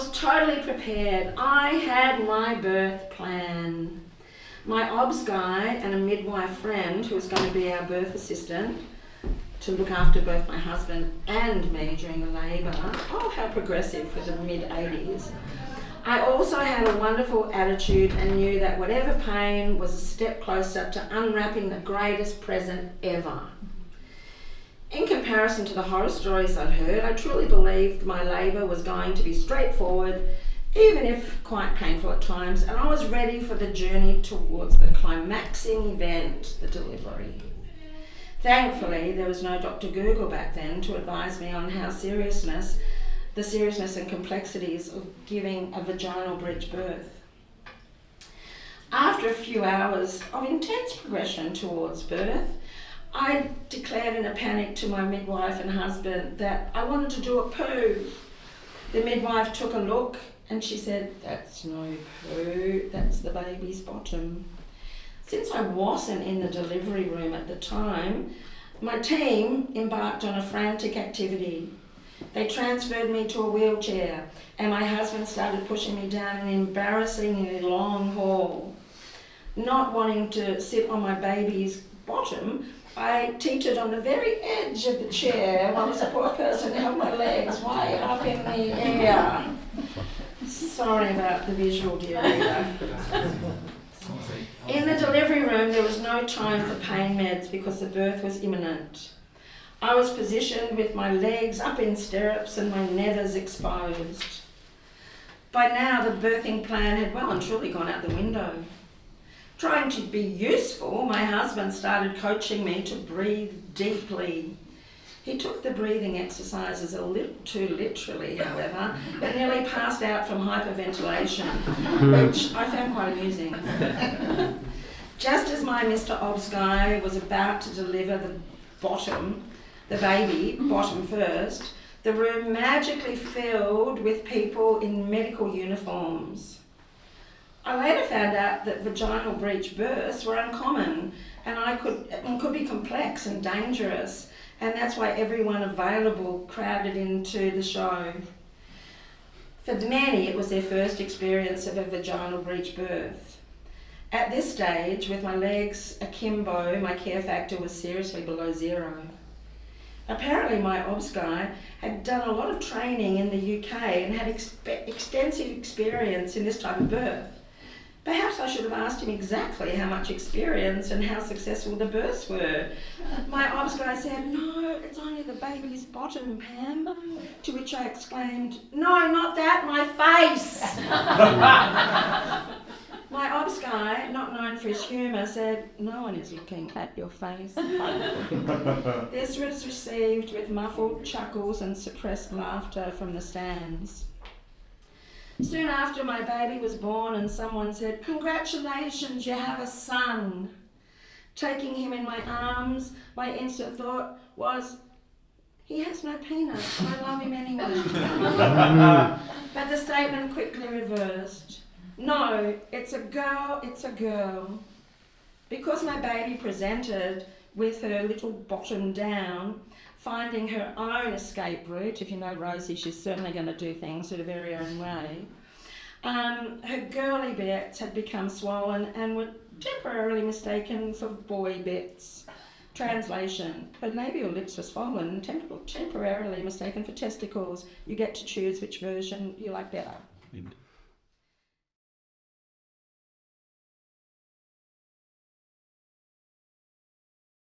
was totally prepared. I had my birth plan. My obs guy and a midwife friend who was going to be our birth assistant to look after both my husband and me during the labour. Oh, how progressive for the mid-80s. I also had a wonderful attitude and knew that whatever pain was a step closer to unwrapping the greatest present ever. In comparison to the horror stories I'd heard, I truly believed my labour was going to be straightforward, even if quite painful at times, and I was ready for the journey towards the climaxing event, the delivery. Thankfully, there was no Dr. Google back then to advise me on the seriousness and complexities of giving a vaginal bridge birth. After a few hours of intense progression towards birth, I declared in a panic to my midwife and husband that I wanted to do a poo. The midwife took a look and she said, "That's no poo, that's the baby's bottom." Since I wasn't in the delivery room at the time, my team embarked on a frantic activity. They transferred me to a wheelchair and my husband started pushing me down an embarrassingly long hall. Not wanting to sit on my baby's bottom, I teetered on the very edge of the chair while the support person held my legs way up in the air. Sorry about the visual, dear reader. In the delivery room, there was no time for pain meds because the birth was imminent. I was positioned with my legs up in stirrups and my nethers exposed. By now, the birthing plan had well and truly gone out the window. Trying to be useful, my husband started coaching me to breathe deeply. He took the breathing exercises a little too literally, however, and nearly passed out from hyperventilation, which I found quite amusing. Just as my Mr. Obs guy was about to deliver the baby, bottom first, the room magically filled with people in medical uniforms. I later found out that vaginal breech births were uncommon and could be complex and dangerous, and that's why everyone available crowded into the show. For many, it was their first experience of a vaginal breech birth. At this stage, with my legs akimbo, my care factor was seriously below zero. Apparently my obs guy had done a lot of training in the UK and had extensive experience in this type of birth. Perhaps I should have asked him exactly how much experience and how successful the births were. My obs guy said, "No, it's only the baby's bottom, Pam." To which I exclaimed, "No, not that, my face!" My obs guy, not known for his humour, said, "No one is looking at your face." This was received with muffled chuckles and suppressed laughter from the stands. Soon after, my baby was born and someone said, "Congratulations, you have a son." Taking him in my arms, my instant thought was, "He has no penis, I love him anyway." But the statement quickly reversed. "No, it's a girl, it's a girl." Because my baby presented with her little bottom down, finding her own escape route. If you know Rosie, she's certainly going to do things in a very own way. Her girly bits had become swollen and were temporarily mistaken for boy bits. Translation: her labial lips were swollen and temporarily mistaken for testicles. You get to choose which version you like better.